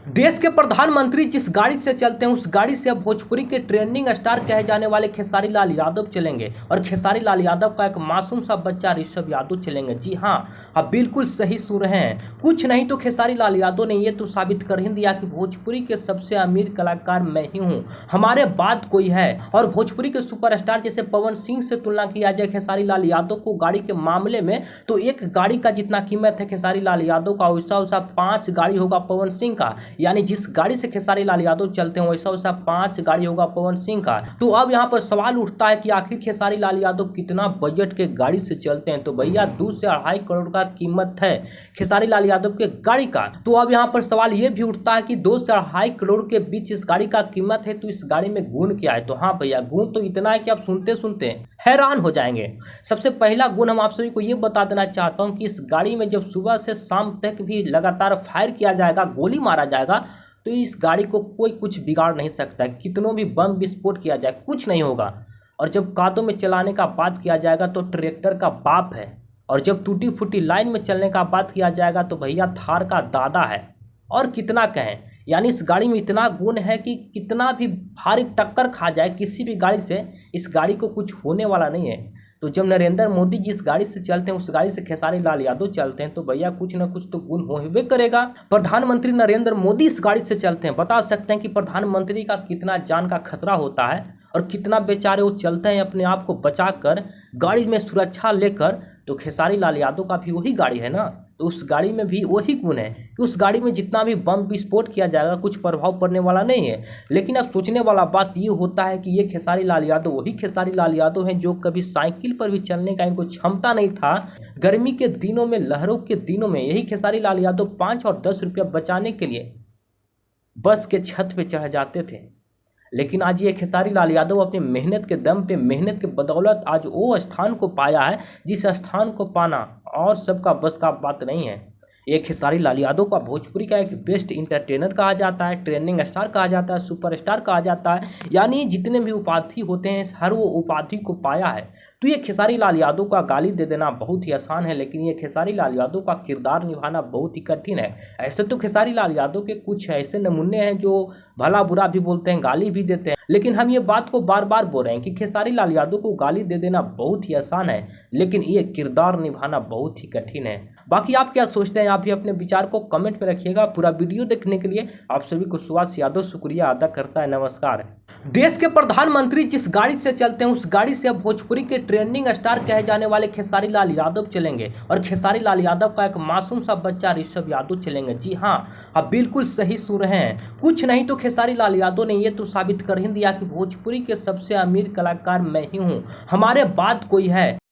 देश के प्रधानमंत्री जिस गाड़ी से चलते हैं उस गाड़ी से अब भोजपुरी के ट्रेंडिंग स्टार कहे जाने वाले खेसारी लाल यादव चलेंगे और खेसारी लाल यादव का एक मासूम सा बच्चा ऋषभ यादव चलेंगे। जी हाँ, आप बिल्कुल सही सुन रहे हैं। कुछ नहीं तो खेसारी लाल यादव ने ये तो साबित कर ही दिया कि भोजपुरी के सबसे अमीर कलाकार मैं ही हूँ, हमारे बाद कोई है। और भोजपुरी के सुपरस्टार जैसे पवन सिंह से तुलना किया जाए खेसारी लाल यादव को गाड़ी के मामले में, तो एक गाड़ी का जितना कीमत है खेसारी लाल यादव का वैसा 5 गाड़ी होगा पवन सिंह का। यानी जिस गाड़ी से खेसारी लाल यादव चलते हैं वैसा 5 गाड़ी होगा पवन सिंह का। तो अब यहाँ पर सवाल उठता है कि आखिर खेसारी लाल यादव कितना बजट के गाड़ी से चलते हैं। तो भैया 2 से 2.5 करोड़ का कीमत है खेसारी लाल यादव के गाड़ी का। तो अब यहाँ पर सवाल ये भी उठता है कि 2 से 2.5 करोड़ के बीच इस गाड़ी का कीमत है, तो इस गाड़ी में गुण क्या है। तो हाँ भैया, गुण तो इतना है कि आप सुनते सुनते हैरान हो जाएंगे। सबसे पहला गुण हम आप सभी को ये बता देना चाहता हूँ कि इस गाड़ी में जब सुबह से शाम तक भी लगातार फायर किया जाएगा, गोली मारा जाएगा, तो इस गाड़ी को कोई कुछ बिगाड़ नहीं सकता है। कितनों भी बम विस्फोट किया जाए कुछ नहीं होगा। और जब कादों में चलाने का बात किया जाएगा तो ट्रैक्टर का बाप है। और जब टूटी फूटी लाइन में चलने का बात किया जाएगा तो भैया थार का दादा है। और कितना कहें, यानी इस गाड़ी में इतना गुण है कि कितना भी भारी टक्कर खा जाए किसी भी गाड़ी से, इस गाड़ी को कुछ होने वाला नहीं है। तो जब नरेंद्र मोदी जिस गाड़ी से चलते हैं उस गाड़ी से खेसारी लाल यादव चलते हैं, तो भैया कुछ ना कुछ तो गुण होबे करेगा। प्रधानमंत्री नरेंद्र मोदी इस गाड़ी से चलते हैं, बता सकते हैं कि प्रधानमंत्री का कितना जान का खतरा होता है और कितना बेचारे वो चलते हैं अपने आप को बचाकर गाड़ी में सुरक्षा लेकर। तो खेसारी लाल यादव का भी वही गाड़ी है ना, तो उस गाड़ी में भी वही गुण है कि उस गाड़ी में जितना भी बम विस्फोट किया जाएगा कुछ प्रभाव पड़ने वाला नहीं है। लेकिन अब सोचने वाला बात ये होता है कि ये खेसारी लाल यादव वही खेसारी लाल यादव हैं जो कभी साइकिल पर भी चलने का इनको क्षमता नहीं था। गर्मी के दिनों में, लहरों के दिनों में यही खेसारी लाल यादव 5 और 10 रुपया बचाने के लिए बस के छत पे चढ़ जाते थे। लेकिन आज ये खेसारी लाल यादव अपनी मेहनत के दम पे, मेहनत के बदौलत आज वो स्थान को पाया है जिस स्थान को पाना और सबका बस का बात नहीं है। ये खेसारी लाल यादव का भोजपुरी का एक बेस्ट इंटरटेनर कहा जाता है, ट्रेंडिंग स्टार कहा जाता है, सुपरस्टार कहा जाता है। यानी जितने भी उपाधि होते हैं हर वो उपाधि को पाया है। तो ये खेसारी लाल यादव का गाली दे देना बहुत ही आसान है, लेकिन ये खेसारी लाल यादव का किरदार निभाना बहुत ही कठिन है। ऐसे तो खेसारी लाल यादव के कुछ ऐसे नमूने हैं जो भला बुरा भी बोलते हैं, गाली भी देते हैं, लेकिन हम ये बात को बार बार बोल रहे हैं कि खेसारी लाल यादव को गाली दे देना बहुत ही आसान है, लेकिन ये किरदार निभाना बहुत ही कठिन है। बाकी आप क्या सोचते हैं, आप भी अपने विचार को कमेंट में रखिएगा। पूरा वीडियो देखने के लिए आप सभी को सुभाष यादव शुक्रिया अदा करता है। नमस्कार। देश के प्रधानमंत्री जिस गाड़ी से चलते हैं उस गाड़ी से अब भोजपुरी के ट्रेंडिंग स्टार कहे जाने वाले खेसारी लाल यादव चलेंगे और खेसारी लाल यादव का एक मासूम सा बच्चा ऋषभ यादव चलेंगे। जी हाँ, आप बिल्कुल सही सुन रहे हैं। कुछ नहीं तो खेसारी लाल यादव ने ये तो साबित कर ही दिया कि भोजपुरी के सबसे अमीर कलाकार मैं ही हूँ, हमारे बाद कोई है।